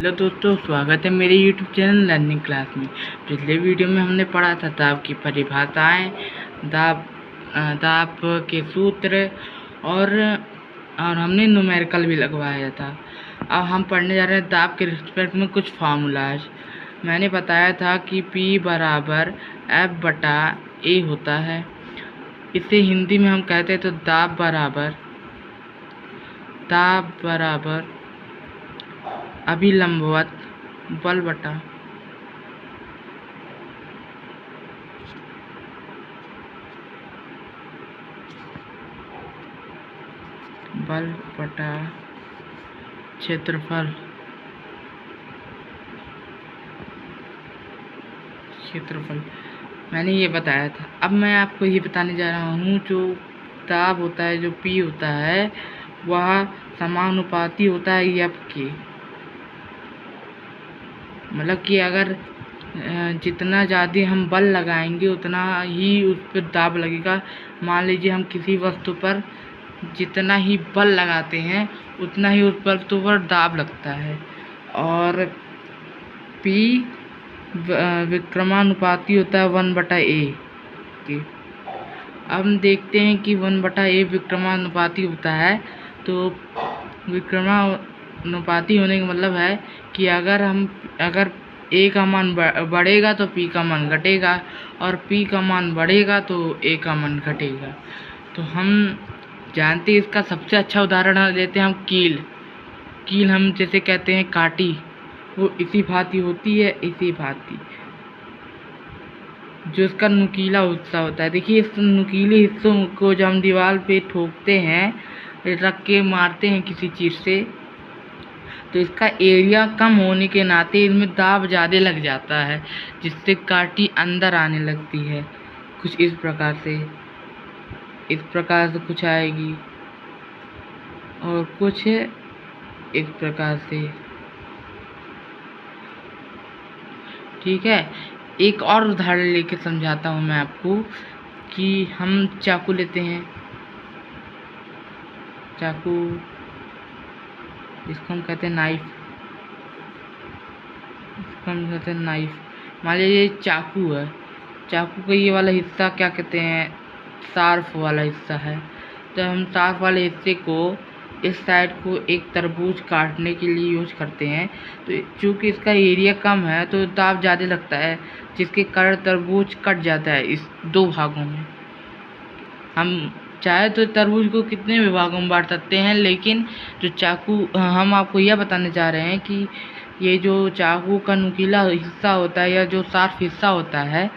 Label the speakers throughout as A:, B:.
A: Hello दोस्तों, स्वागत है मेरे YouTube चैनल लर्निंग क्लास में। पिछले वीडियो में हमने पढ़ा था दाब की परिभाषाएं, दाब दाब के सूत्र और हमने न्यूमेरिकल भी लगवाया था। अब हम पढ़ने जा रहे हैं दाब के रिस्पेक्ट में कुछ फार्मूलाज। मैंने बताया था कि P बराबर F/A होता है। इसे हिंदी में हम कहते हैं तो दाब बराबर अभिलंबवत बल बटा क्षेत्रफल मैंने ये बताया था। अब मैं आपको ये बताने जा रहा हूँ, जो दाब होता है, जो P होता है, वह समानुपाती होता है F के। मतलब कि अगर जितना ज़्यादा हम बल लगाएंगे उतना ही उस पर दाब लगेगा। मान लीजिए हम किसी वस्तु पर जितना ही बल लगाते हैं उतना ही उस वस्तु पर दाब लगता है। और P विक्रमानुपाती होता है 1/A के। अब हम देखते हैं कि 1/A विक्रमानुपाती होता है, तो विक्रमानुपाती होने का मतलब है कि अगर A का मान बढ़ेगा तो P का मान घटेगा, और P का मान बढ़ेगा तो A का मान घटेगा। तो हम जानते हैं, इसका सबसे अच्छा उदाहरण लेते हैं हम कील हम जैसे कहते हैं काटी, वो इसी भांति होती है, इसी भांति जो इसका नुकीला हिस्सा होता है। देखिए, इस नुकीले हिस्सों को जब हम दीवार पे ठोकते हैं, रख के मारते हैं किसी चीज़ से, तो इसका एरिया कम होने के नाते इसमें दाब ज़्यादा लग जाता है, जिससे काटी अंदर आने लगती है। कुछ इस प्रकार से कुछ आएगी, और कुछ इस प्रकार से। ठीक है, एक और उदाहरण लेके समझाता हूँ मैं आपको कि हम चाकू लेते हैं, इसको हम कहते हैं नाइफ। मान लीजिए चाकू है, चाकू का ये वाला हिस्सा क्या कहते हैं, शार्प वाला हिस्सा है। तो हम शार्प वाले हिस्से को, इस साइड को एक तरबूज काटने के लिए यूज करते हैं। तो चूँकि इसका एरिया कम है तो दाब ज़्यादा लगता है, जिसके कारण तरबूज कट जाता है इस दो भागों में। हम चाहे तो तरबूज को कितने विभागों में बांट सकते हैं, लेकिन जो चाकू, हम आपको यह बताने जा रहे हैं कि ये जो चाकू का नुकीला हिस्सा होता है या जो शार्प हिस्सा होता है,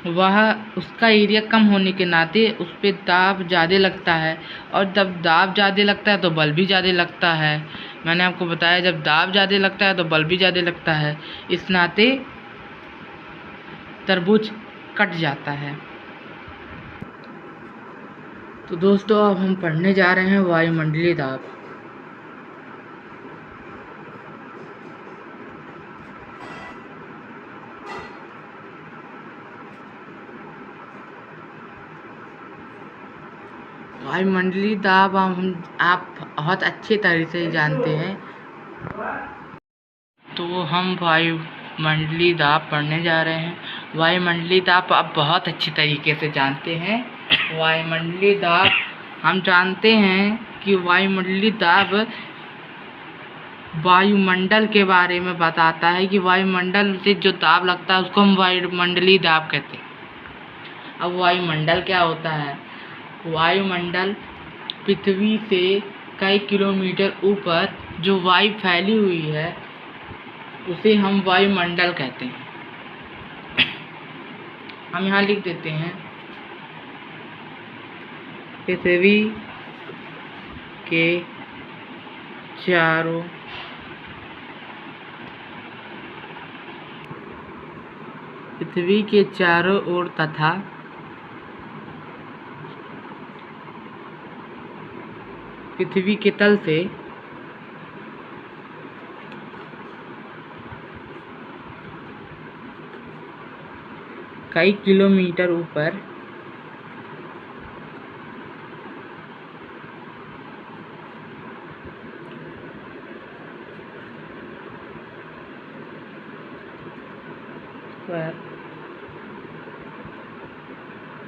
A: वह उसका एरिया कम होने के नाते उस पर दाब ज़्यादा लगता है, और जब दाब ज़्यादा लगता है तो बल भी ज़्यादा लगता है। मैंने आपको बताया, जब दाब ज़्यादा लगता है तो बल भी ज़्यादा लगता है, इस नाते तरबूज कट जाता है। तो दोस्तों, अब हम पढ़ने जा रहे हैं वायुमंडलीय दाब। वायुमंडलीय दाब आप बहुत अच्छे तरह से जानते हैं, तो हम वायुमंडलीय दाब पढ़ने जा रहे हैं। वायुमंडलीय दाब आप बहुत अच्छी तरीके से जानते हैं। वायुमंडलीय दाब हम जानते हैं कि वायुमंडलीय दाब वायुमंडल के बारे में बताता है, कि वायुमंडल से जो दाब लगता है उसको हम वायुमंडलीय दाब कहते हैं। अब वायुमंडल क्या होता है? वायुमंडल पृथ्वी से कई किलोमीटर ऊपर जो वायु फैली हुई है उसे हम वायुमंडल कहते हैं। हम यहाँ लिख देते हैं, पृथ्वी के चारों ओर तथा पृथ्वी के तल से कई किलोमीटर ऊपर पर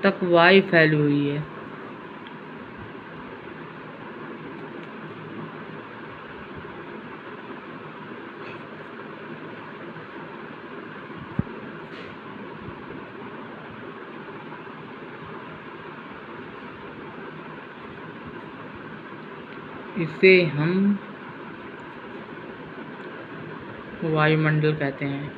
A: तक वायु फैली हुई है। इसे हम वायुमंडल कहते हैं।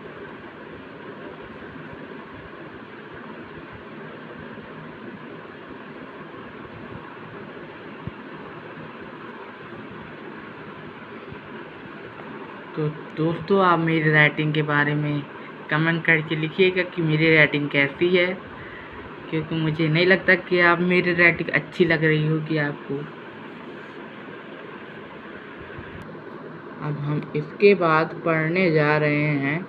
A: तो दोस्तों, आप मेरी राइटिंग के बारे में कमेंट करके लिखिएगा कि मेरी राइटिंग कैसी है, क्योंकि मुझे नहीं लगता कि आप मेरी राइटिंग अच्छी लग रही होगी आपको। अब हम इसके बाद पढ़ने जा रहे हैं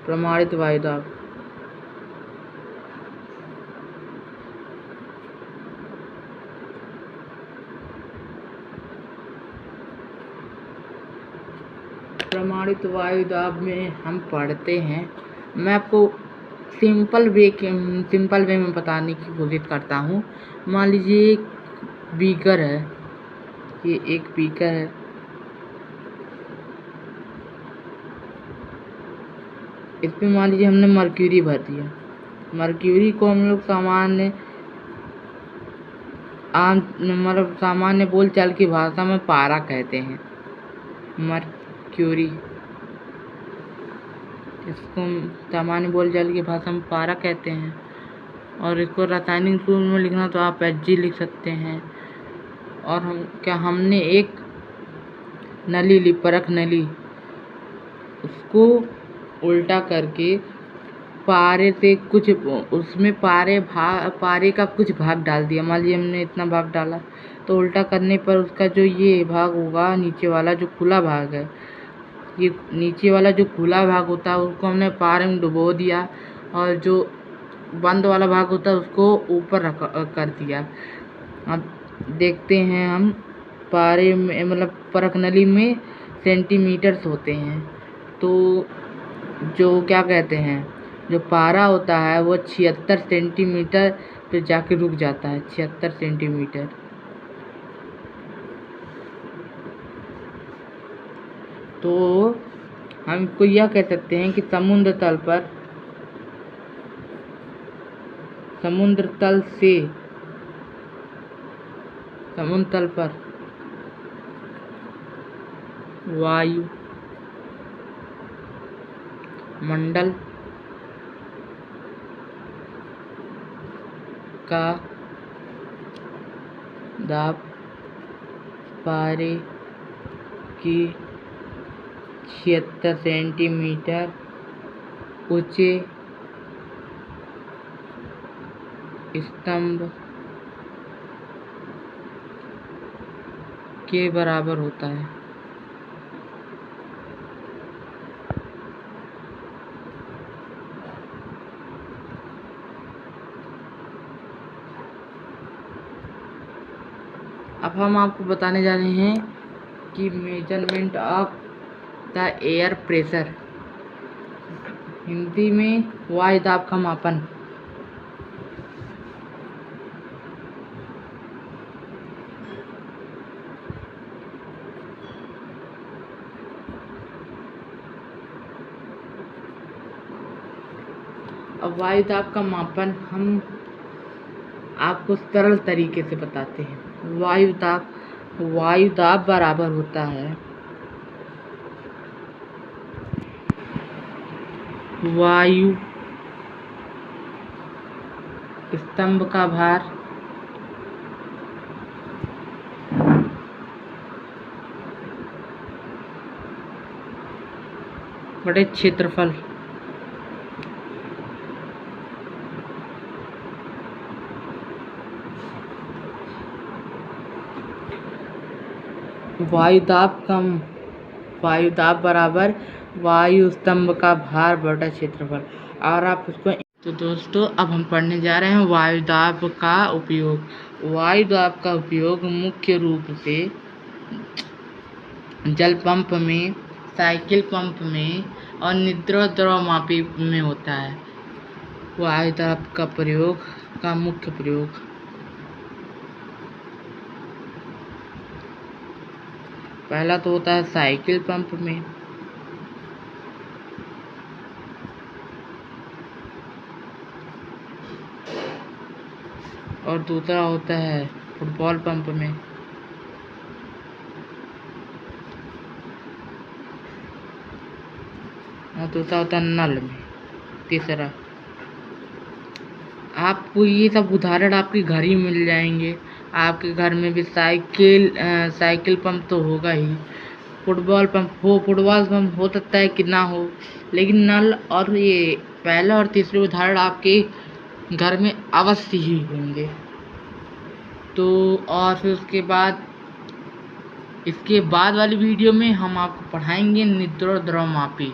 A: प्रमाणित वायुदाब। प्रमाणित वायुदाब में हम पढ़ते हैं, मैं आपको सिंपल वे में बताने की कोशिश करता हूँ। मान लीजिए एक बीकर है, ये एक बीकर है। इसमें मान लीजिए हमने मर्क्यूरी भर दिया। मर्क्यूरी को हम लोग सामान्य बोलचाल की भाषा में पारा कहते हैं। मर्क्यूरी, इसको सामान्य बोलचाल की भाषा में पारा कहते हैं। और इसको रासायनिक रूप में लिखना तो आप Hg लिख सकते हैं। और हमने एक नली ली, परख नली, उसको उल्टा करके पारे से कुछ उसमें पारे का कुछ भाग डाल दिया। मान लीजिए हमने इतना भाग डाला, तो उल्टा करने पर उसका जो ये भाग होगा, नीचे वाला जो खुला भाग है, ये नीचे वाला जो खुला भाग होता है उसको हमने पारे में डुबो दिया, और जो बंद वाला भाग होता है उसको ऊपर कर दिया। अब देखते हैं हम पारे में, मतलब परख नली में सेंटीमीटर्स होते हैं। तो जो क्या कहते हैं, जो पारा होता है वो 76 सेंटीमीटर पे जाके रुक जाता है। 76 सेंटीमीटर। तो हम इसको यह कह सकते हैं कि समुद्र तल पर वायु मंडल का दाब पारे की 76 सेंटीमीटर ऊंचे स्तंभ के बराबर होता है। अब हम आपको बताने जा रहे हैं कि measurement of the air pressure, Hindi में वायु दाब का मापन। अब वायु दाब का मापन हम आपको सरल तरीके से बताते हैं। वायु दाब बराबर होता है वायु स्तंभ का भार बटे क्षेत्रफल। वायु दाब बराबर वायु स्तंभ का भार बटा क्षेत्रफल। और आप उसको, तो दोस्तों अब हम पढ़ने जा रहे हैं वायु दाब का उपयोग। वायु दाब का उपयोग मुख्य रूप से जल पंप में, साइकिल पंप में और निद्रा द्रव्यमापी में होता है। वो आयताप का प्रयोग का मुख्य प्रयोग। पहला तो होता है साइकिल पंप में, और दूसरा होता है फुटबॉल पंप में, और दूसरा होता है नल में। तीसरा, आपको ये सब उदाहरण आपके घर ही मिल जाएंगे। आपके घर में भी साइकिल पंप तो होगा ही, फुटबॉल पंप हो सकता है कि ना हो, लेकिन नल और ये पहला और तीसरे उदाहरण आपके घर में अवश्य ही होंगे। तो और फिर इसके बाद वाली वीडियो में हम आपको पढ़ाएंगे निद्रा द्रव्यमापी।